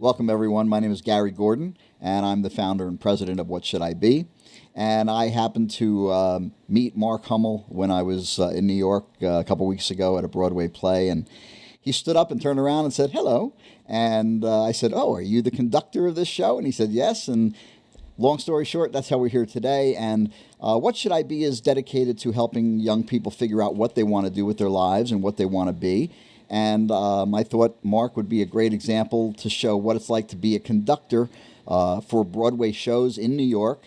Welcome, everyone. My name is Gary Gordon, and I'm the founder and president of What Should I Be? And I happened to meet Mark Hummel when I was in New York a couple weeks ago at a Broadway play, and he stood up and turned around and said, "Hello." And I said, "Oh, are you the conductor of this show?" And he said, "Yes." And long story short, that's how we're here today. And What Should I Be is dedicated to helping young people figure out what they want to do with their lives and what they want to be. And I thought Mark would be a great example to show what it's like to be a conductor for Broadway shows in New York.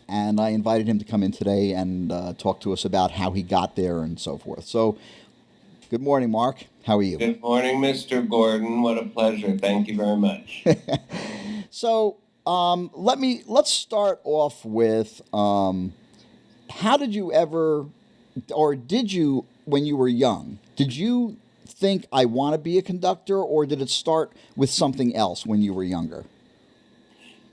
And I invited him to come in today and talk to us about how he got there and so forth. So, good morning, Mark. How are you? Good morning, Mr. Gordon. What a pleasure. Thank you very much. So, let's start off with how did you ever, or did you, when you were young, did you think I want to be a conductor, or did it start with something else when you were younger?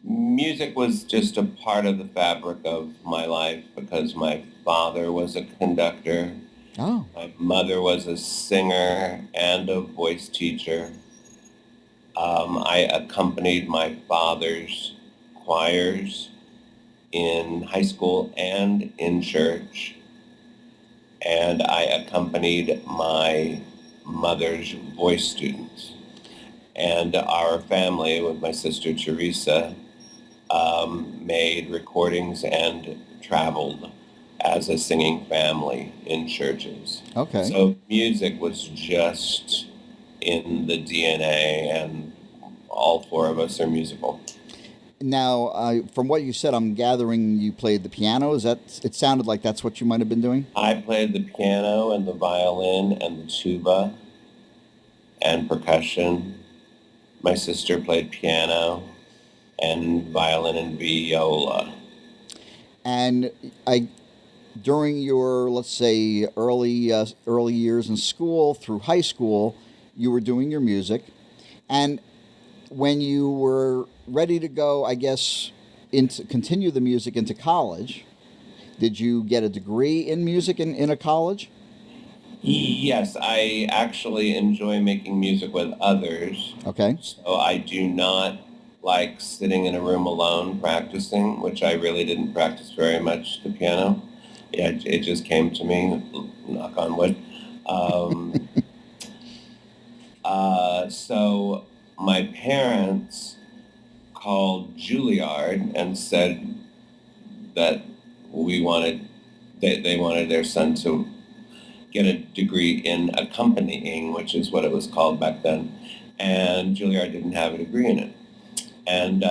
Music was just a part of the fabric of my life because my father was a conductor. Oh, My mother was a singer and a voice teacher. I accompanied my father's choirs in high school and in church. And I accompanied my mother's voice students. And our family, with my sister Teresa, made recordings and traveled as a singing family in churches. okay. So music was just in the DNA, and all four of us are musical. Now, from what you said, I'm gathering you played the piano. Is that? It sounded like that's what you might have been doing. I played the piano and the violin and the tuba and percussion. My sister played piano and violin and viola. And during your, let's say, early years in school through high school, you were doing your music, and when you were ready to go, I guess, into continue the music into college, did you get a degree in music in a college? Yes, I actually enjoy making music with others. Okay. So I do not like sitting in a room alone practicing, which I really didn't practice very much the piano. Yeah, it just came to me, knock on wood. Um, so my parents called Juilliard and said that they wanted their son to get a degree in accompanying, which is what it was called back then. And Juilliard didn't have a degree in it. And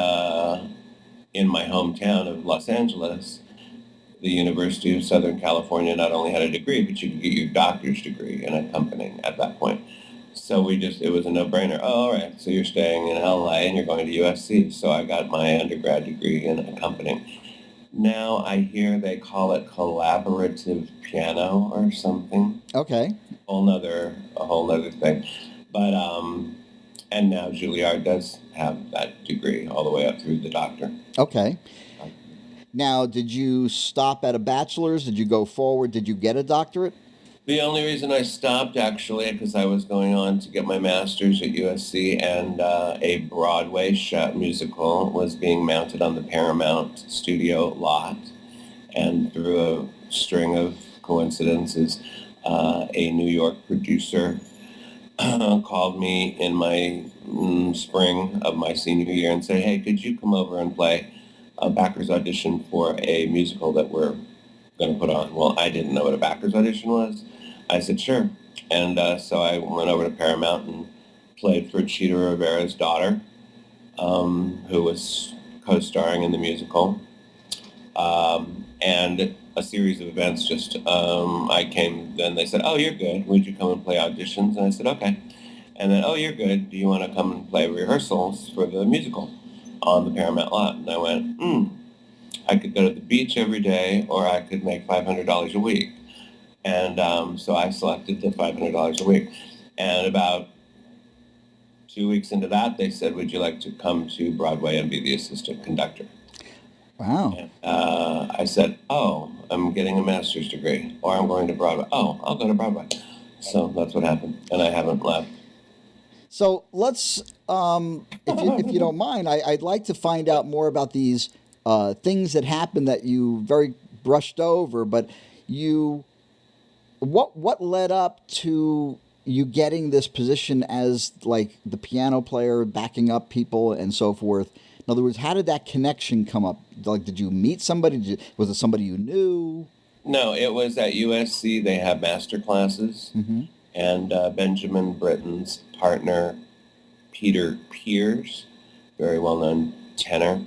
in my hometown of Los Angeles, the University of Southern California not only had a degree, but you could get your doctor's degree in accompanying at that point. So it was a no-brainer. Oh, all right, so you're staying in LA and you're going to USC. So I got my undergrad degree in accompanying. Now I hear they call it collaborative piano or something. Okay. A whole nother thing. But and now Juilliard does have that degree all the way up through the doctor. Okay. Now, did you stop at a bachelor's? Did you go forward? Did you get a doctorate? The only reason I stopped actually because I was going on to get my master's at USC, and a Broadway musical was being mounted on the Paramount studio lot, and through a string of coincidences, a New York producer called me in my spring of my senior year and said, "Hey, could you come over and play a backers audition for a musical that we're going to put on?" Well, I didn't know what a backers audition was. I said, "Sure." And so I went over to Paramount and played for Chita Rivera's daughter, who was co-starring in the musical. And a series of events I came, then they said, "Oh, you're good. Would you come and play auditions?" And I said, "Okay." And then, "Oh, you're good. Do you want to come and play rehearsals for the musical on the Paramount lot?" And I went, I could go to the beach every day, or I could make $500 a week. And so I selected the $500 a week. And about 2 weeks into that, they said, "Would you like to come to Broadway and be the assistant conductor?" Wow. And I said, "Oh, I'm getting a master's degree, or I'm going to Broadway. Oh, I'll go to Broadway." So that's what happened, and I haven't left. So let's, if you don't mind, I'd like to find out more about these things that happened that you very brushed over, but you, what led up to you getting this position as like the piano player, backing up people and so forth? In other words, how did that connection come up? Like, did you meet somebody? Was it somebody you knew? No, it was at USC. They have master classes, and Benjamin Britten's partner, Peter Pears, very well-known tenor,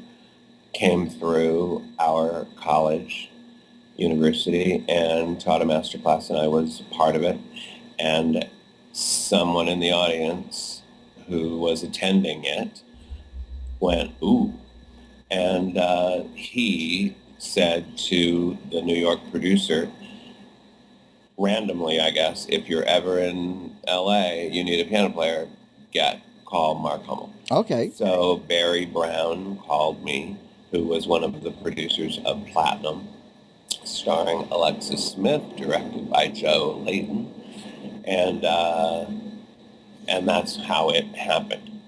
came through our college, university, and taught a master class, and I was part of it. And someone in the audience who was attending it went, ooh. And he said to the New York producer, randomly, I guess, if you're ever in LA, you need a piano player, call Mark Hummel. Okay. So Barry Brown called me, who was one of the producers of Platinum, starring Alexis Smith, directed by Joe Layton. And that's how it happened.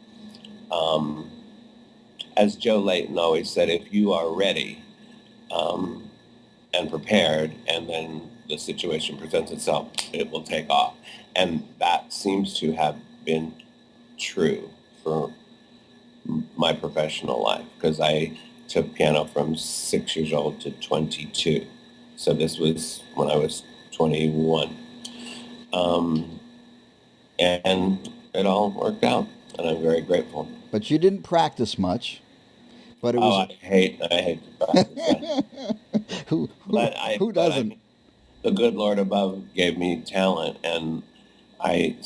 As Joe Layton always said, if you are ready and prepared, and then the situation presents itself, it will take off. And that seems to have been true for my professional life, because I took piano from 6 years old to 22. So this was when I was 21. And it all worked out, and I'm very grateful. But you didn't practice much. But it was. I hate to practice. who But doesn't? The good Lord above gave me talent, and I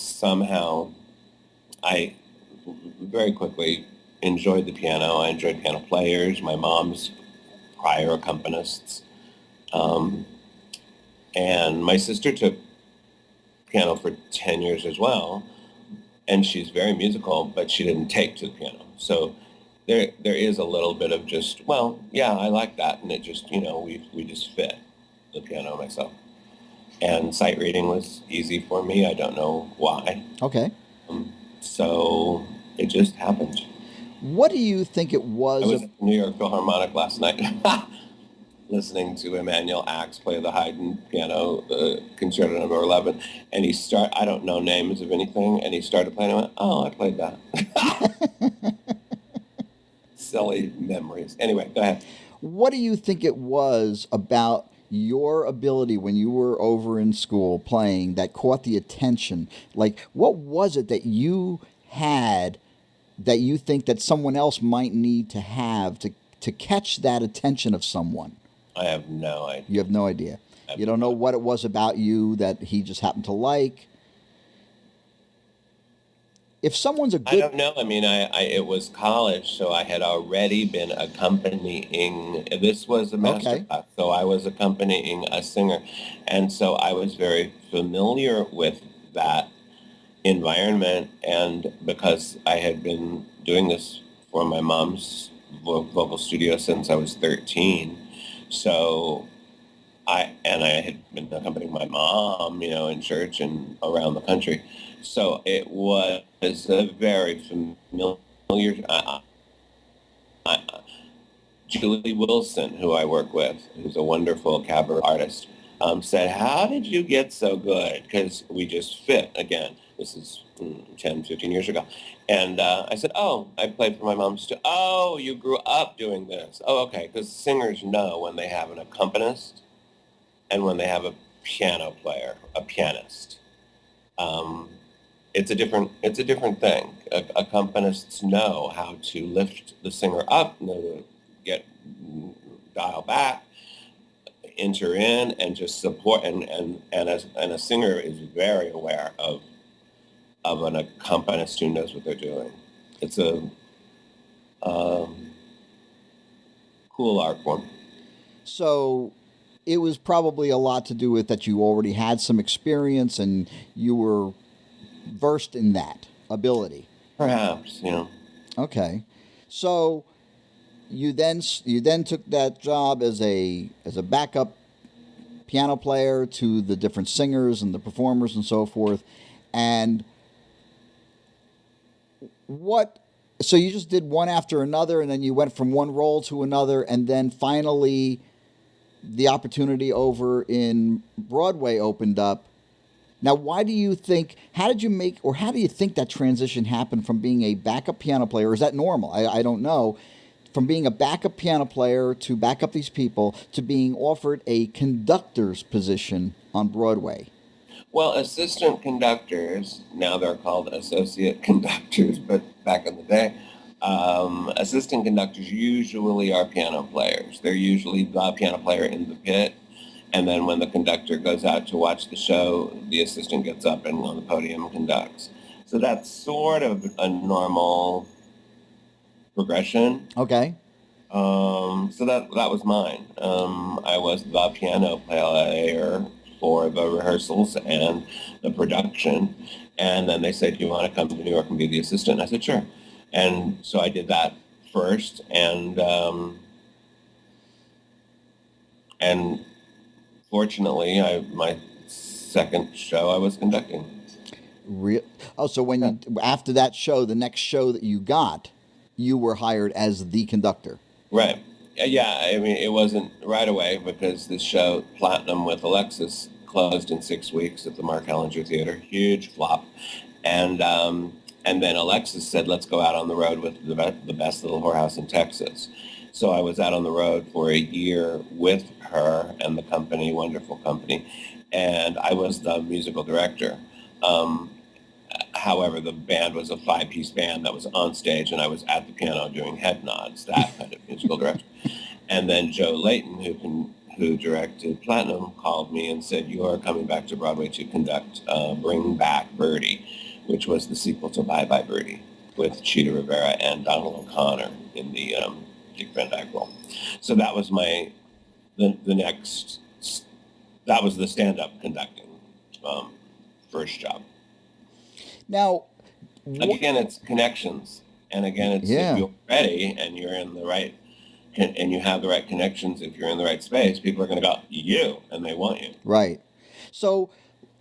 very quickly enjoyed the piano. I enjoyed piano players, my mom's prior accompanists, and my sister took piano for 10 years as well, and she's very musical, but she didn't take to the piano. So there is a little bit of just, well, yeah, I like that, and it just, we just fit, the piano and myself. And sight reading was easy for me. I don't know why. Okay. So it just happened. What do you think it was? I was at the New York Philharmonic last night listening to Emanuel Ax play the Haydn piano, the Concerto Number 11, and I don't know names of anything, and he started playing, and I went, oh, I played that. Silly memories. Anyway, go ahead. What do you think it was about your ability when you were over in school playing that caught the attention? Like, what was it that you had that you think that someone else might need to have to catch that attention of someone? I have no idea. You have no idea. You don't know what it was about you that he just happened to like? If someone's a good... I don't know. I mean, it was college, so I had already been accompanying... This was a master class, so I was accompanying a singer. And so I was very familiar with that environment, and because I had been doing this for my mom's vocal studio since I was 13, so I had been accompanying my mom, in church and around the country. So it was a very familiar. Julie Wilson, who I work with, who's a wonderful cabaret artist, said, how did you get so good? Because we just fit again. This is 10, 15 years ago. And I said, oh, I played for my mom's too. Oh, you grew up doing this. Oh, okay, because singers know when they have an accompanist and when they have a piano player, a pianist. It's a different thing. Accompanists know how to lift the singer up, know to dial back, enter in, and just support. And a singer is very aware of an accompanist who knows what they're doing. It's a cool art form. So it was probably a lot to do with that you already had some experience and you were versed in that ability. Perhaps, Okay. So you then took that job as a backup piano player to the different singers and the performers and so forth. And what? So you just did one after another, and then you went from one role to another, and then finally, the opportunity over in Broadway opened up. Now, why do you think? How did you make, or how do you think that transition happened from being a backup piano player? Or is that normal? I don't know. From being a backup piano player to back up these people to being offered a conductor's position on Broadway. Well, assistant conductors, now they're called associate conductors, but back in the day, assistant conductors usually are piano players. They're usually the piano player in the pit. And then when the conductor goes out to watch the show, the assistant gets up and on the podium conducts. So that's sort of a normal progression. Okay. So that was mine. I was the piano player for the rehearsals and the production. And then they said, do you want to come to New York and be the assistant? I said, sure. And so I did that first. And fortunately, my second show I was conducting. So when you after that show, the next show that you got, you were hired as the conductor. Right. Yeah. I mean, it wasn't right away because this show, Platinum with Alexis, closed in 6 weeks at the Mark Hellinger Theater. Huge flop. And then Alexis said, let's go out on the road with the best little whorehouse in Texas. So I was out on the road for a year with her and the company, wonderful company, and I was the musical director. However, the band was a 5-piece band that was on stage, and I was at the piano doing head nods, that kind of musical director. And then Joe Layton, who directed Platinum, called me and said, you are coming back to Broadway to conduct Bring Back Birdie, which was the sequel to Bye Bye Birdie, with Chita Rivera and Donald O'Connor in the Dick Van Dyke role. So that was that was the stand-up conducting first job. Now, again, it's connections, and again, it's if you're ready and you're in the right, and you have the right connections. If you're in the right space, people are going to go you, and they want you. Right. So,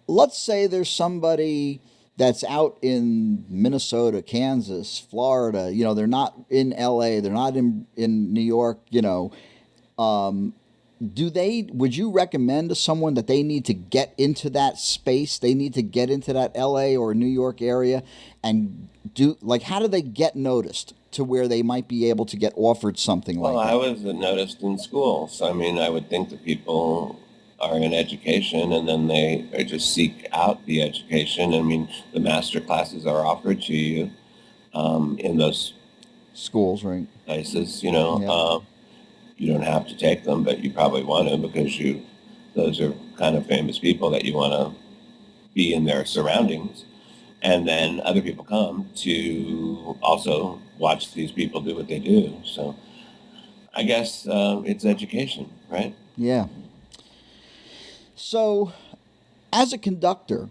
let's say there's somebody that's out in Minnesota, Kansas, Florida. You know, they're not in L.A. They're not in New York. You know. Would you recommend to someone that they need to get into that space? They need to get into that LA or New York area and how do they get noticed to where they might be able to get offered something like that? Well, I was noticed in school. So, I mean, I would think that people are in education and then they just seek out the education. I mean, the master classes are offered to you in those schools, right? Places, you know. Yeah. You don't have to take them, but you probably want to because those are kind of famous people that you want to be in their surroundings. And then other people come to also watch these people do what they do. So I guess it's education, right? Yeah. So as a conductor,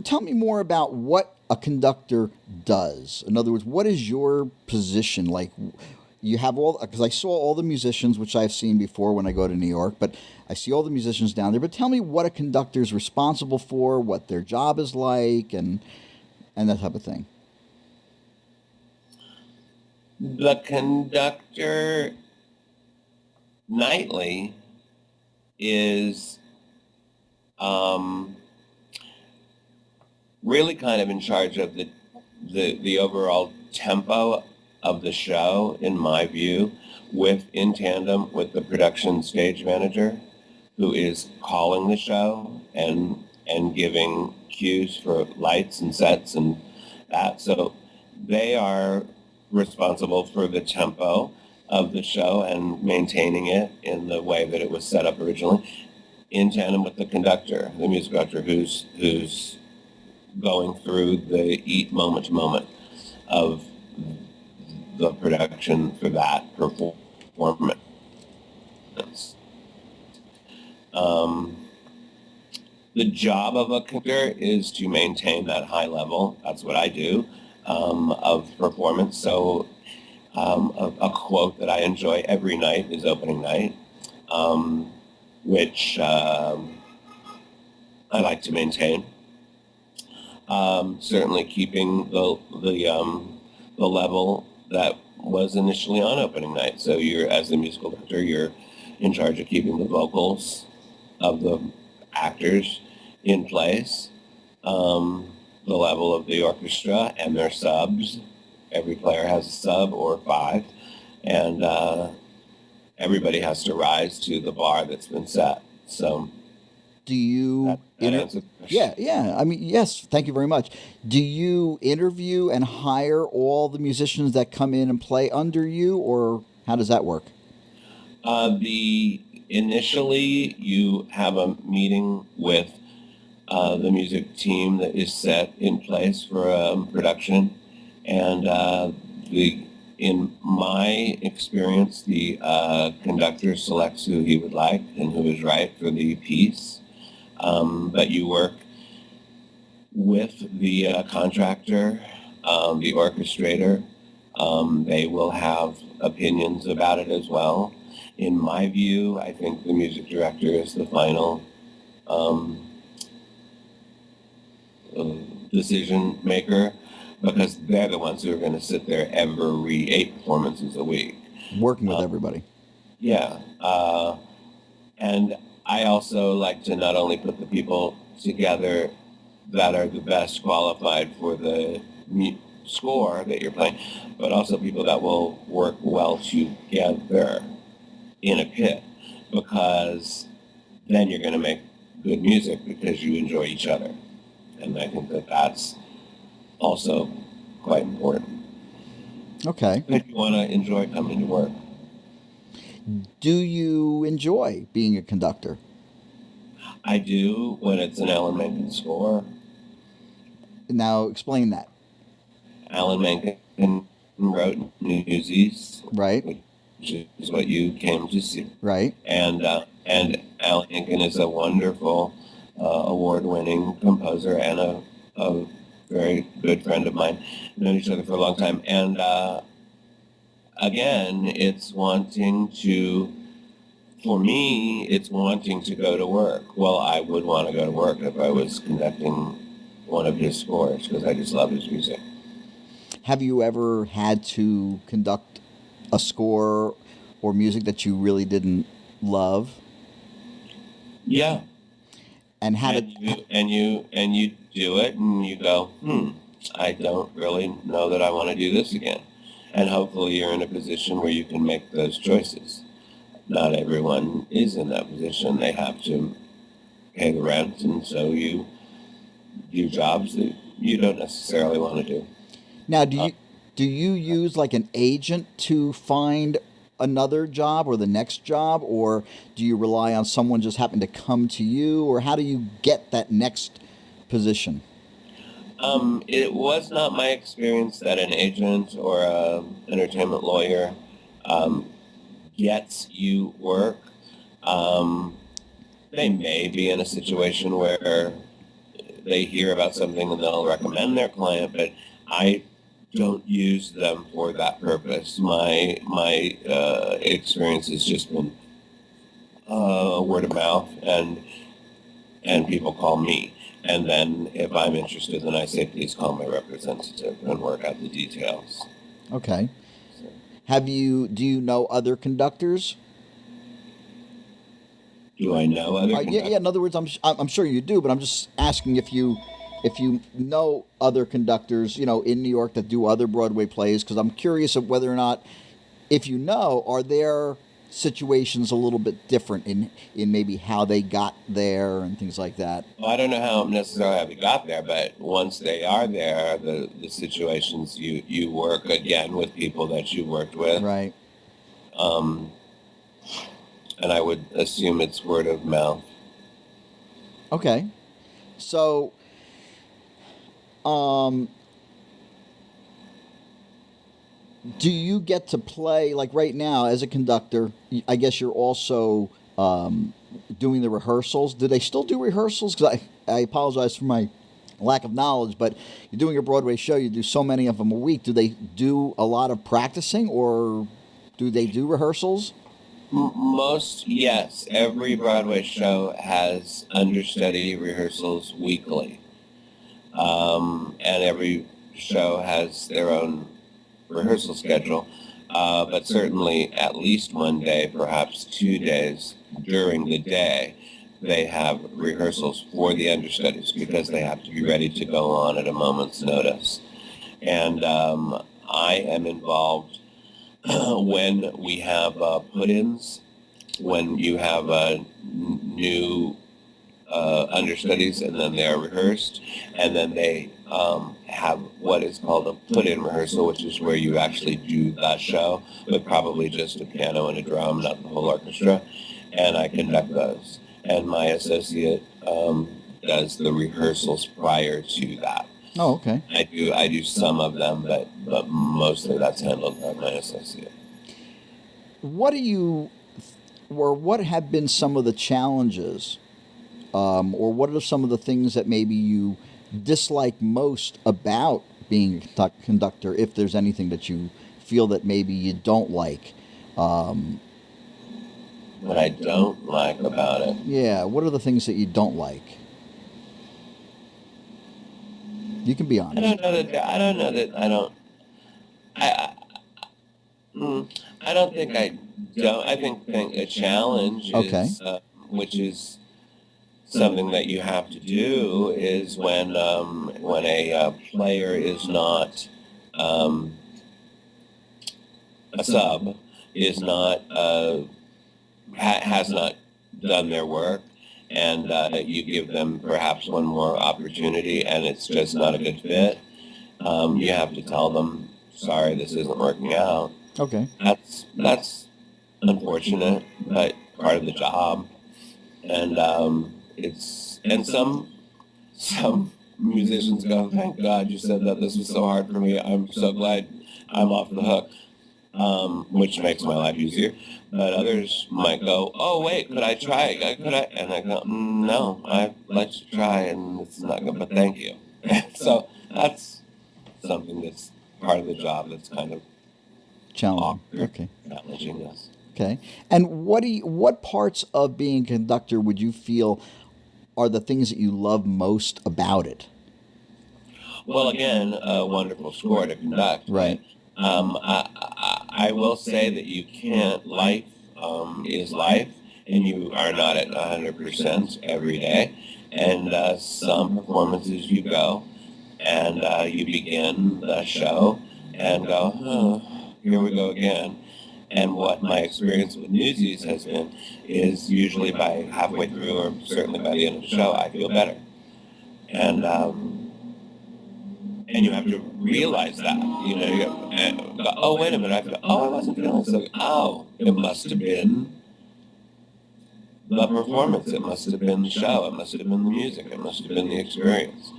tell me more about what a conductor does. In other words, what is your position? Like, you have because I saw all the musicians, which I've seen before when I go to New York, but I see all the musicians down there. But tell me what a conductor is responsible for, what their job is like, and that type of thing. The conductor nightly is really kind of in charge of the overall tempo of the show, in my view, in tandem with the production stage manager, who is calling the show and giving cues for lights and sets and that. So they are responsible for the tempo of the show and maintaining it in the way that it was set up originally, in tandem with the conductor, the music director, who's going through the moment to moment of the production for that performance. The job of a conductor is to maintain that high level. That's what I do of performance. So a quote that I enjoy every night is opening night, which I like to maintain. Certainly keeping the level that was initially on opening night. So you're, as the musical director, you're in charge of keeping the vocals of the actors in place, the level of the orchestra and their subs. Every player has a sub or five, and everybody has to rise to the bar that's been set. So Do you that answers the question. yeah. I mean, yes, thank you very much. Do you interview and hire all the musicians that come in and play under you, or how does that work? The initially you have a meeting with the music team that is set in place for production, and the in my experience, the conductor selects who he would like and who is right for the piece. But you work with the contractor, the orchestrator. They will have opinions about it as well. In my view, I think the music director is the final decision maker, because they're the ones who are going to sit there every 8 performances a week. Working with everybody. Yeah. And I also like to not only put the people together that are the best qualified for the score that you're playing, but also people that will work well together in a pit, because then you're going to make good music because you enjoy each other. And I think that that's also quite important. Okay. If you want to enjoy coming to work. Do you enjoy being a conductor? I do, when it's an Alan Menken score. Now, explain that. Alan Menken wrote Newsies, Right. which is what you came to see. Right. And Alan Menken is a wonderful award-winning composer and a very good friend of mine. We've known each other for a long time. And again, it's wanting to, for me, it's wanting to go to work. Well, I would want to go to work if I was conducting one of his scores, because I just love his music. Have you ever had to conduct a score or music that you really didn't love? Yeah. And how did you do it, and you go, I don't really know that I want to do this again. And hopefully you're in a position where you can make those choices. Not everyone is in that position. They have to pay the rent, and so you do jobs that you don't necessarily want to do. Now, do you use like an agent to find another job or the next job, or do you rely on someone just happen to come to you, or how do you get that next position? It was not my experience that an agent or an entertainment lawyer gets you work. They may be in a situation where they hear about something and they'll recommend their client, but I don't use them for that purpose. My experience has just been word of mouth, and people call me. And then if I'm interested, then I say, please call my representative and work out the details. Okay. So, Do you know other conductors? do I know other conductors? Yeah. In other words, I'm sure you do, but I'm just asking if you know other conductors, in New York that do other Broadway plays, because I'm curious of whether or not, if you know, are their situations a little bit different in maybe how they got there and things like that. Well, I don't know how necessarily how we got there, but once they are there, the situations you work again with people that you worked with. Right. And I would assume it's word of mouth. Okay. So, do you get to play, like right now as a conductor, I guess you're also doing the rehearsals. Do they still do rehearsals? Because I apologize for my lack of knowledge, but you're doing a Broadway show, you do so many of them a week. Do they do a lot of practicing, or do they do rehearsals? Yes. Every Broadway show has understudy rehearsals weekly. And every show has their own rehearsal schedule. But certainly at least one day, perhaps 2 days during the day, they have rehearsals for the understudies because they have to be ready to go on at a moment's notice. And I am involved when we have put-ins, when you have new understudies and then they're rehearsed, and then they have what is called a put-in rehearsal, which is where you actually do that show with probably just a piano and a drum, not the whole orchestra, and I conduct those. And my associate does the rehearsals prior to that. Oh, okay. I do some of them, but mostly that's handled by my associate. What have been some of the challenges, or what are some of the things that maybe you dislike most about being a conductor, if there's anything that you feel that maybe you don't like? What I don't like about it? Yeah, what are the things that you don't like? You can be honest. I don't think I don't. I think a challenge is, which is something that you have to do, is when a player is not a sub, is not has not done their work, and you give them perhaps one more opportunity, and it's just not a good fit. You have to tell them, sorry, this isn't working out. Okay. That's unfortunate, but part of the job. And some musicians go, thank God you said that. This was so hard for me. I'm so glad I'm off the hook, which makes my life easier. But others might go, oh wait, could I try? Could I? And I go, no, I let you try, and it's not good. But thank you. So that's something that's part of the job. That's kind of challenging. Awkward. Okay. Challenging, yes. Okay. And what parts of being a conductor would you feel are the things that you love most about it? Well, again, a wonderful score to conduct. Right. I will say that you can't. Life is life, and you are not at 100% every day. And some performances you go, and you begin the show, and go, oh, here we go again. And what my experience with Newsies has been is usually by halfway through, or certainly by the end of the show, I feel better. And you have to realize that, you go, oh, wait a minute, I wasn't feeling so good. Oh, it must have been the performance, it must have been the show, it must have been the music, it must have been the experience.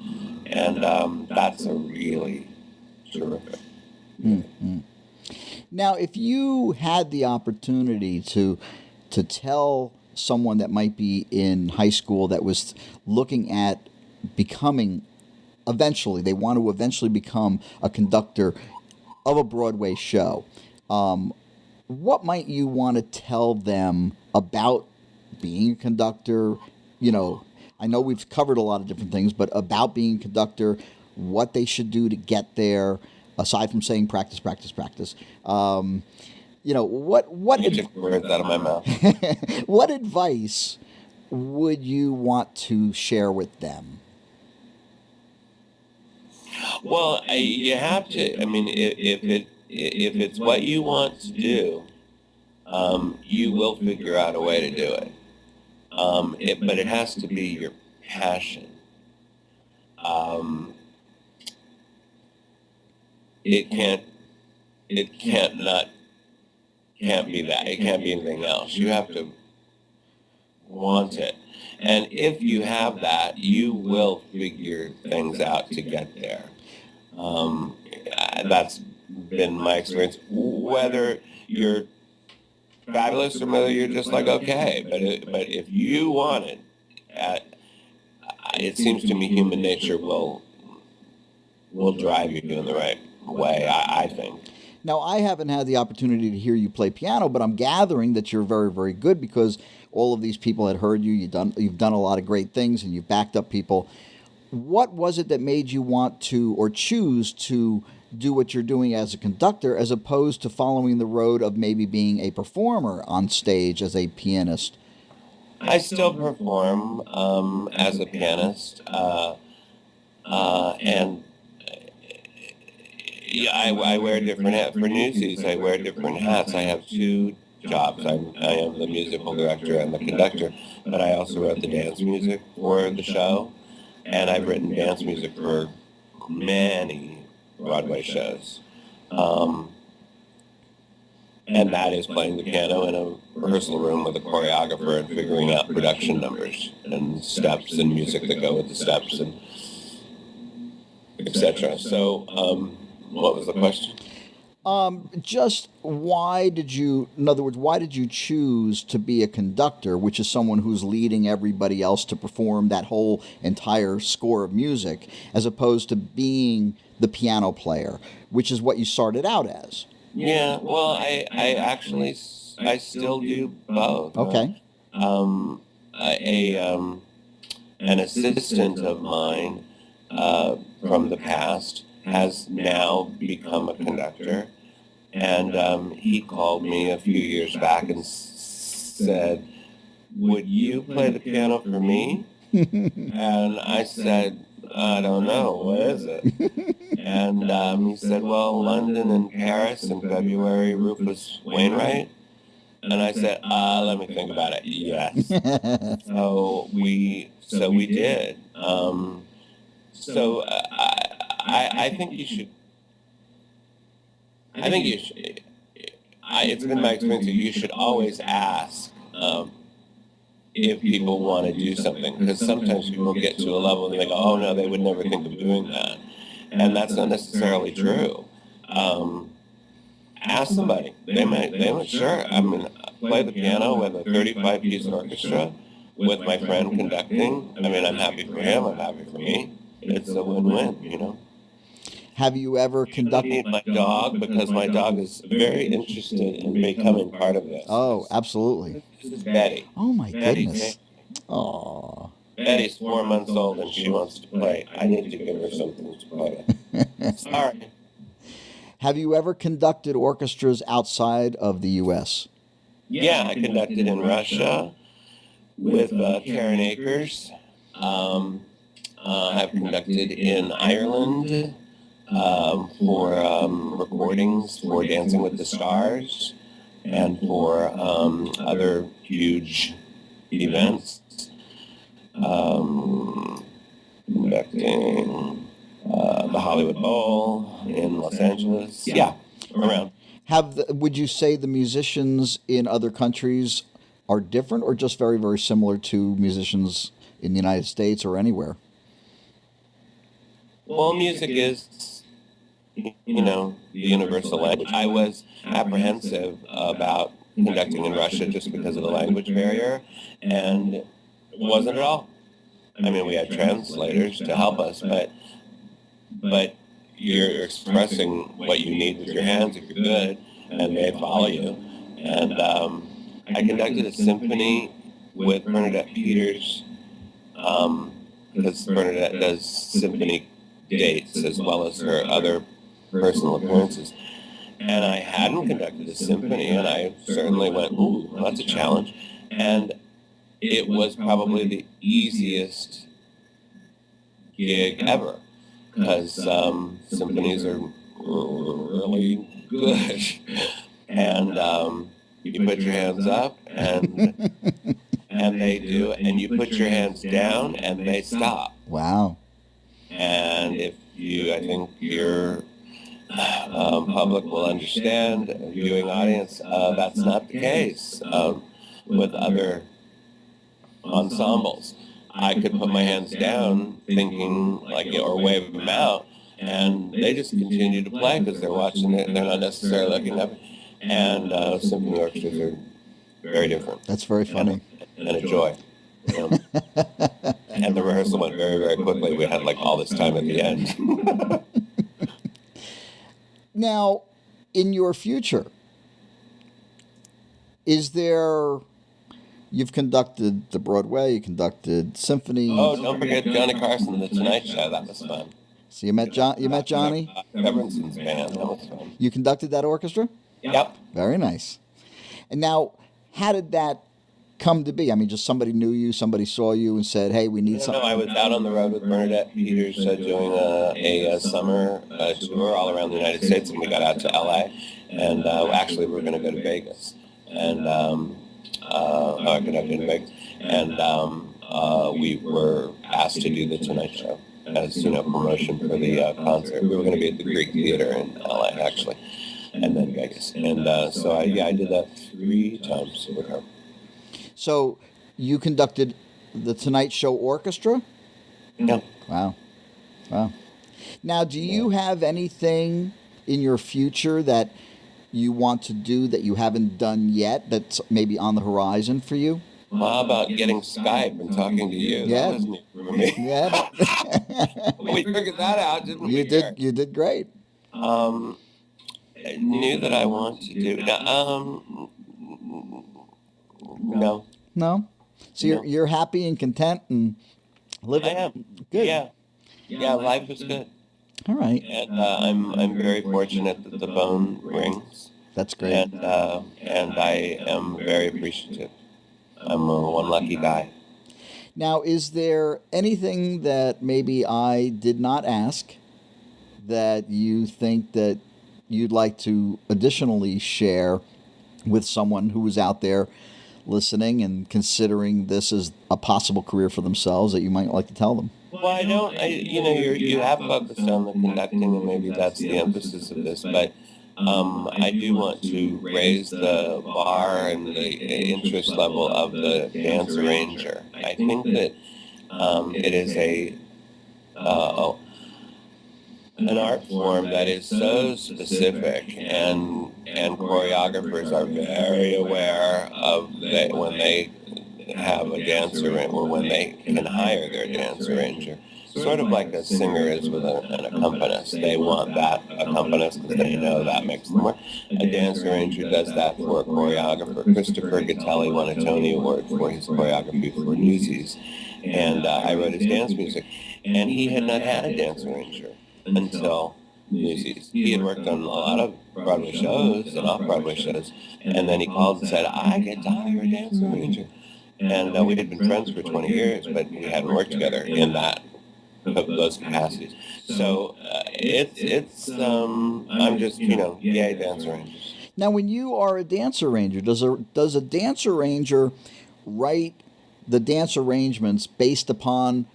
And that's a really terrific. Mm-hmm. Now, if you had the opportunity to tell someone that might be in high school that was looking at becoming, they want to eventually become a conductor of a Broadway show, what might you want to tell them about being a conductor? I know we've covered a lot of different things, but about being a conductor, what they should do to get there, aside from saying practice, practice, practice. What You took the words out of my mouth. What advice would you want to share with them? Well, you have to. I mean, if it's what you want to do, you will figure out a way to do it. But it has to be your passion. It can't be that. It can't be anything else. You have to want it. And if you have that, you will figure things out to get there. That's been my experience. Whether you're fabulous or whether you're just like, okay, but if you want it, it seems to me human nature will drive you in the right way, I think. Now, I haven't had the opportunity to hear you play piano, but I'm gathering that you're very, very good because all of these people had heard you. You've done a lot of great things, and you've backed up people. what was it that made you want to or choose to do what you're doing as a conductor as opposed to following the road of maybe being a performer on stage as a pianist? I still perform as a pianist, and yeah, I wear different hats. For Newsies, I wear different hats. I have two jobs. I am the musical director and the conductor, but I also wrote the dance music for the show, and I've written dance music for many Broadway shows. And that is playing the piano in a rehearsal room with a choreographer and figuring out production numbers and steps and music that go with the steps and etc. So, what was the question? Just why did you, in other words, why did you choose to be a conductor, which is someone who's leading everybody else to perform that whole entire score of music, as opposed to being the piano player, which is what you started out as? Yeah, well, I actually, I still do both. Okay. An assistant of mine from the past has now become a conductor, and he called me a few years back and said, "Would you play the piano for me?" And I said, "I don't know, what is it?" And he said, "Well, London and Paris in February, Rufus Wainwright." And I said, "Let me think about it." Yes. So we did. I think you should. I think you should. It's been my experience that you should always ask if people want to do something, because sometimes people get to a level and they go, "Oh no, they would never think of doing that," and that's not necessarily true. Ask somebody. They might. Sure. I mean, play the piano with a 35-piece orchestra with my friend conducting. I mean, I'm happy for him. I'm happy for me. It's a win-win, you know. Have you ever conducted? My dog, because my dog is very interested in becoming part of this. Oh, absolutely. This is Betty. Oh my goodness. Oh. Betty's 4 months old and she wants to play. I need to give her something to play with. Sorry. Have you ever conducted orchestras outside of the U.S.? Yeah, I conducted in Russia with Karen Akers. I've conducted in Ireland for recordings for Dancing with the Stars and for other huge events. Conducting the Hollywood Bowl in Los Angeles. Yeah, around. Would you say the musicians in other countries are different or just very, very similar to musicians in the United States or anywhere? Well, music is, the universal language. I was apprehensive about conducting in Russia just because of the language barrier, and it wasn't at all. I mean, we had translators to help us, but you're expressing what you need with your hands if you're good, and they follow you. And I conducted a symphony with Bernadette Peters, because Bernadette does symphony dates as well as her other personal appearances. And I hadn't conducted a symphony, and I certainly went, ooh, that's a challenge. And it was probably the easiest gig ever, because symphonies are really good. And you put your hands up, and they do, and you put your hands down, and they stop. Wow. And I think your public will understand, viewing audience, that's not the case with other ensembles. I could put my hands down thinking, or wave them out, and they just continue to play because they're watching it, and they're not necessarily looking up. And symphony orchestras are very different. That's very funny. And a joy. And the rehearsal went very, very quickly. We had all this time at the end. Now, in your future, is there you've conducted the Broadway, you conducted symphony. Oh, don't forget Johnny Carson, The Tonight Show. That was fun. So you met Johnny? Evanson's band. That was fun. You conducted that orchestra? Yep. Very nice. And now, how did that come to be? I mean, just somebody knew you, somebody saw you and said, hey, we need something. No, I was out on the road with Bernadette Peters doing a summer tour all around the United States, and we got out to LA, and actually we were going to go to Vegas, and I conducted in Vegas, and we were asked to do the Tonight Show as promotion for the concert. We were going to be at the Greek Theater in LA actually, and then Vegas, and so I did that 3 times with her. So you conducted the Tonight Show Orchestra? Yeah. Wow. Now, do you have anything in your future that you want to do that you haven't done yet that's maybe on the horizon for you? Well, how about getting Skype and talking to you? Yeah. That was new for me. Yeah. We figured that out, didn't we? You did great. New that I want to do. No. No? So you're happy and content and living? I am. Good. Yeah, life is good. All right. And I'm very fortunate that the phone rings. That's great. And I am very appreciative. I'm one lucky guy. Now, is there anything that maybe I did not ask that you think that you'd like to additionally share with someone who is out there listening and considering this as a possible career for themselves that you might like to tell them? Well, you have focused on the conducting, and maybe that's the emphasis of this, but I do want to raise the bar and the interest level of the dance arranger. I think that it is an art form that is so specific, and choreographers are very aware of that when they have a dance arranger, or when they can hire their dance arranger. Sort of like a singer is with an accompanist. They want that accompanist because they know that makes them work. A dance arranger does that for a choreographer. Christopher Gattelli won a Tony Award for his choreography for Newsies, and I wrote his dance music. And he had not had a dance arranger until Newsies. He had worked on a lot of Broadway shows and off-Broadway shows, and then he called and said, I get to hire a dance arranger. And we had been friends for 20 years, but we hadn't worked together in those capacities. So I'm just, yay, dance arrangers. Now, when you are a dance arranger, does a dance arranger write the dance arrangements based upon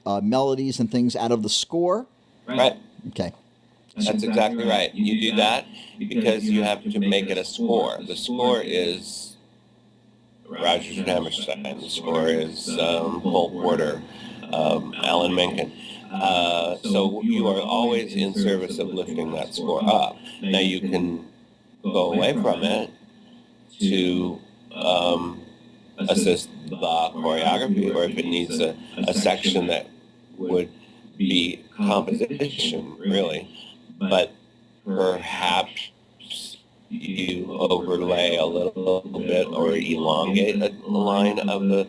melodies and things out of the score? Right. Okay. That's exactly right. You do that because you have to make it a score. The score is Rodgers and Hammerstein. The score is Cole Porter, Alan Menken. So you are always in service of lifting that score up. Now you can go away from it to assist the choreography, or if it needs a section that would be composition, really. But perhaps you overlay a little bit or elongate a line of the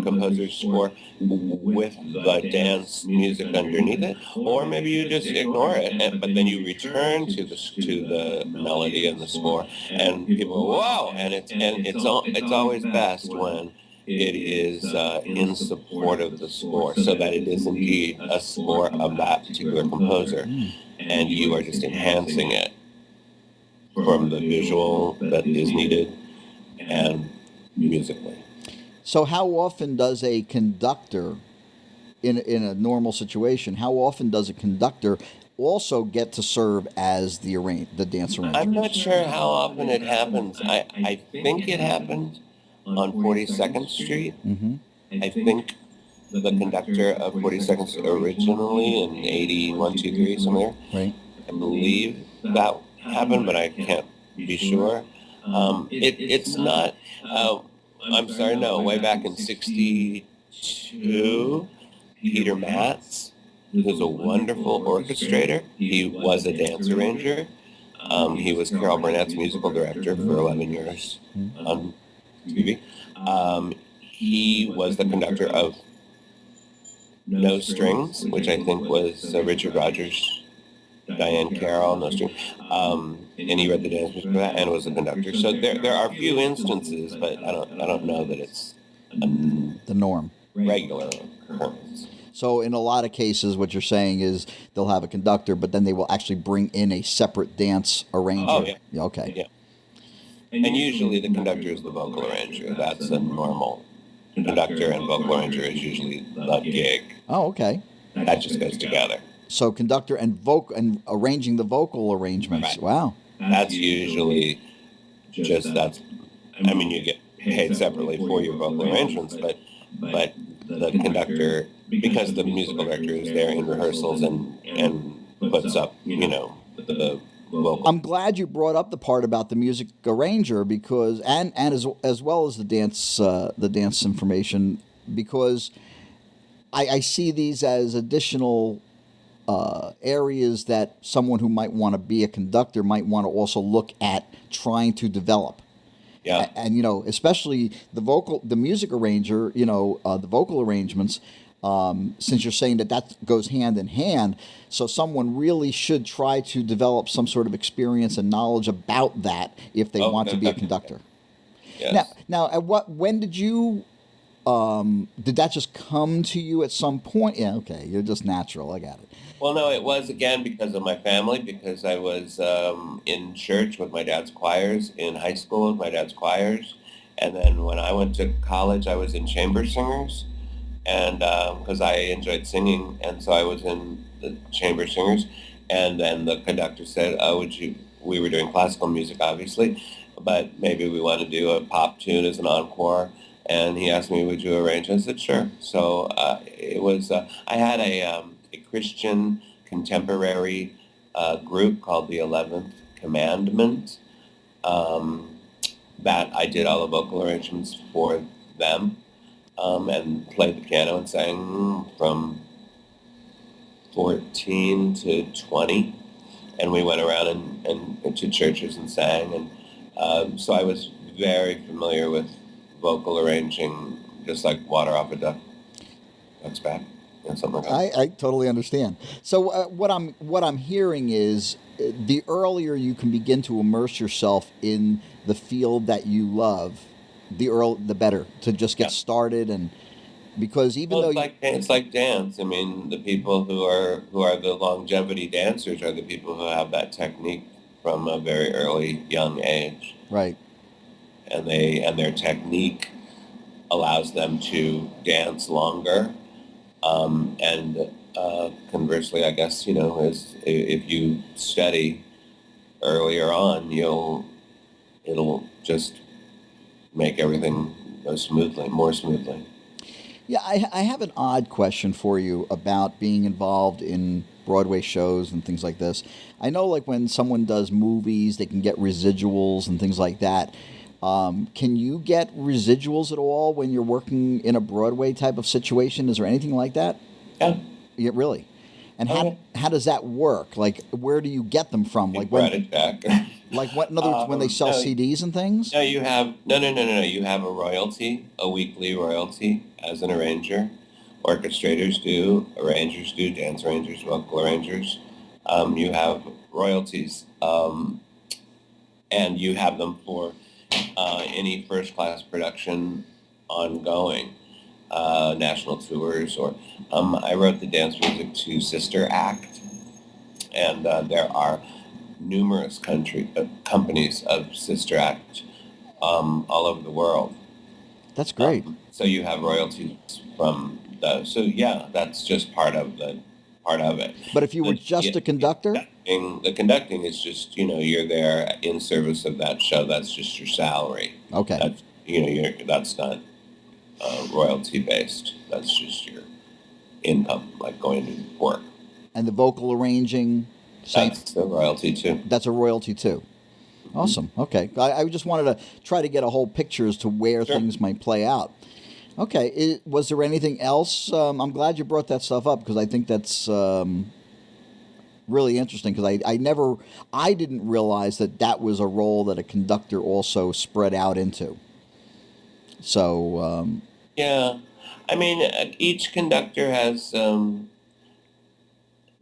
composer's score with the dance music underneath it, or maybe you just ignore it, but then you return to the melody and the score, and people go, wow, and it's always best when it is in support of the score, so that it is indeed a score of that particular composer, and you are just enhancing it from the visual that is needed and musically. So how often does a conductor, in a normal situation, how often does a conductor also get to serve as the dance arranger? I'm not sure how often it happens. I think it happened on 42nd Street. Mm-hmm. I think the conductor of 42nd Street originally in 81, 2, 3, somewhere. Right. I believe that happened, but I can't be sure. It's not... I'm sorry, no, way back in 62, Peter Matz, who's a wonderful orchestrator. He was a dance arranger. He was Carol Burnett's musical director for 11 years on TV. He was the conductor of No Strings, which I think was Richard Rodgers, Diane Carroll, No Strings. And he read the dance music for that and was a conductor. So there are a few instances, but I don't know that it's the norm, regular occurrence. So in a lot of cases, what you're saying is they'll have a conductor, but then they will actually bring in a separate dance arranger. Oh, yeah. Okay. Yeah. And usually the conductor is the vocal arranger. That's a normal. Conductor and vocal arranger is usually the gig. Oh, okay. That just goes together. So conductor and arranging the vocal arrangements. Right. Wow. That's usually I mean, you get paid separately for your vocal arrangements, but the conductor, because the musical director is there in rehearsals and puts up, the vocal. I'm glad you brought up the part about the music arranger because and as well as the dance information, because I see these as additional areas that someone who might want to be a conductor might want to also look at trying to develop. Yeah. And especially the music arranger, the vocal arrangements, since you're saying that goes hand in hand, so someone really should try to develop some sort of experience and knowledge about that if they want to be a conductor. Yes. Now, when did you, did that just come to you at some point? Yeah, okay, you're just natural, I got it. Well, no, it was, again, because of my family, because I was in church with my dad's choirs, in high school with my dad's choirs, and then when I went to college, I was in chamber singers, and because I enjoyed singing, and so I was in the chamber singers, and then the conductor said, we were doing classical music, obviously, but maybe we want to do a pop tune as an encore, and he asked me, would you arrange? I said, sure. So it was, I had a Christian contemporary group called the 11th Commandment that I did all the vocal arrangements for them and played the piano and sang from 14 to 20. And we went around and to churches and sang. And so I was very familiar with vocal arranging, just like water off a duck's back. Something like that. I totally understand. So what I'm hearing is the earlier you can begin to immerse yourself in the field that you love, the better to just get started, and because it's like dance. I mean, the people who are the longevity dancers are the people who have that technique from a very early young age. Right. And their technique allows them to dance longer. And conversely, I guess, if you study earlier on, it'll just make everything go more smoothly. Yeah, I have an odd question for you about being involved in Broadway shows and things like this. I know, like, when someone does movies, they can get residuals and things like that. Can you get residuals at all when you're working in a Broadway type of situation? Is there anything like that? Yeah. Yeah, really? And how does that work? Like, where do you get them from? Like, when it back. Like, what? In other words, when they sell CDs and things? No, you have no. You have a royalty, a weekly royalty as an arranger. Orchestrators do, arrangers do, dance arrangers, vocal arrangers. You have royalties, and you have them for any first-class production ongoing, national tours, or I wrote the dance music to Sister Act, and there are numerous companies of Sister Act all over the world. That's great. So you have royalties from those. So yeah, that's just part of it. But if you were just a conductor? The conducting is just, you're there in service of that show. That's just your salary. Okay. That's, that's not royalty based. That's just your income, like going to work. And the vocal arranging? That's the royalty too. That's a royalty too. Awesome. Okay. I just wanted to try to get a whole picture as to where things might play out. Okay. Was there anything else? I'm glad you brought that stuff up because I think that's really interesting because I didn't realize that was a role that a conductor also spread out into. So, Yeah. I mean, each conductor has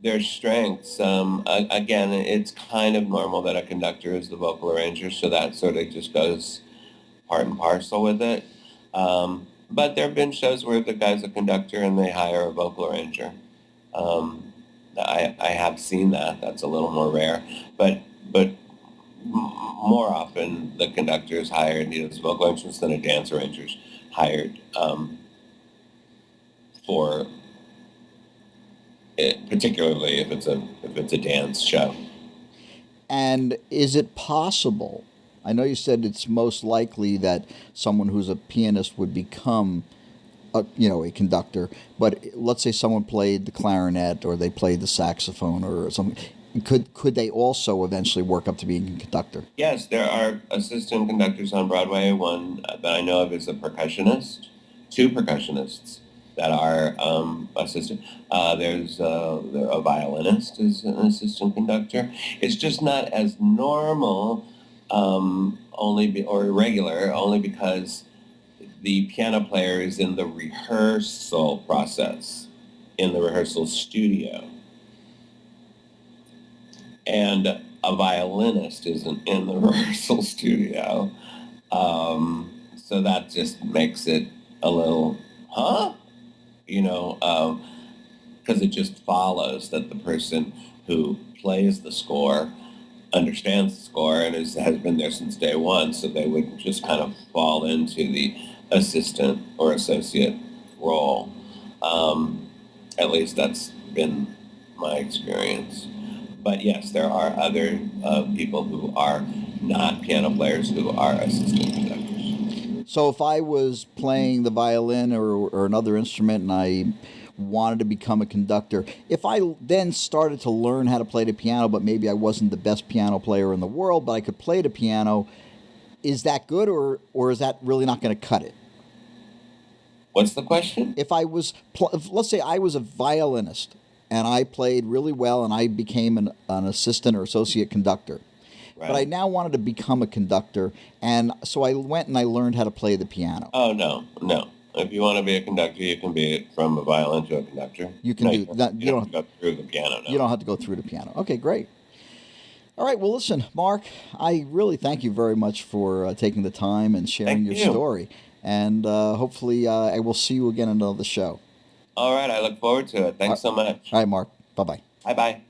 their strengths. Again, it's kind of normal that a conductor is the vocal arranger, so that sort of just goes part and parcel with it. But there have been shows where the guy's a conductor and they hire a vocal arranger. I have seen that. That's a little more rare, but more often the conductor is hired, as vocal arrangements than a dance arranger's hired for it, particularly if it's a dance show. and is it possible? I know you said it's most likely that someone who's a pianist would become a conductor, but let's say someone played the clarinet or they played the saxophone or something. Could they also eventually work up to being a conductor? Yes, there are assistant conductors on Broadway. One that I know of is a percussionist, two percussionists that are assistant. There's a violinist is an assistant conductor. It's just not as normal, or irregular, only because the piano player is in the rehearsal process, in the rehearsal studio. And a violinist isn't in the rehearsal studio. So that just makes it a little, because it just follows that the person who plays the score understands the score and has been there since day one, so they would just kind of fall into the assistant or associate role. At least that's been my experience. But yes, there are other people who are not piano players who are assistant conductors. So if I was playing the violin or another instrument and I wanted to become a conductor, if I then started to learn how to play the piano, but maybe I wasn't the best piano player in the world, but I could play the piano, is that good or is that really not going to cut it? What's the question? If I was, let's say I was a violinist and I played really well and I became an assistant or associate conductor. Right. But I now wanted to become a conductor, and so I went and I learned how to play the piano. Oh, no. If you want to be a conductor, you can be it from a violin to a conductor. You can do that. You don't have to go through the piano. No. You don't have to go through the piano. Okay, great. All right, well, listen, Mark, I really thank you very much for taking the time and sharing your story. And hopefully I will see you again on another show. All right, I look forward to it. Thanks so much. All right, Mark. Bye-bye. Bye-bye.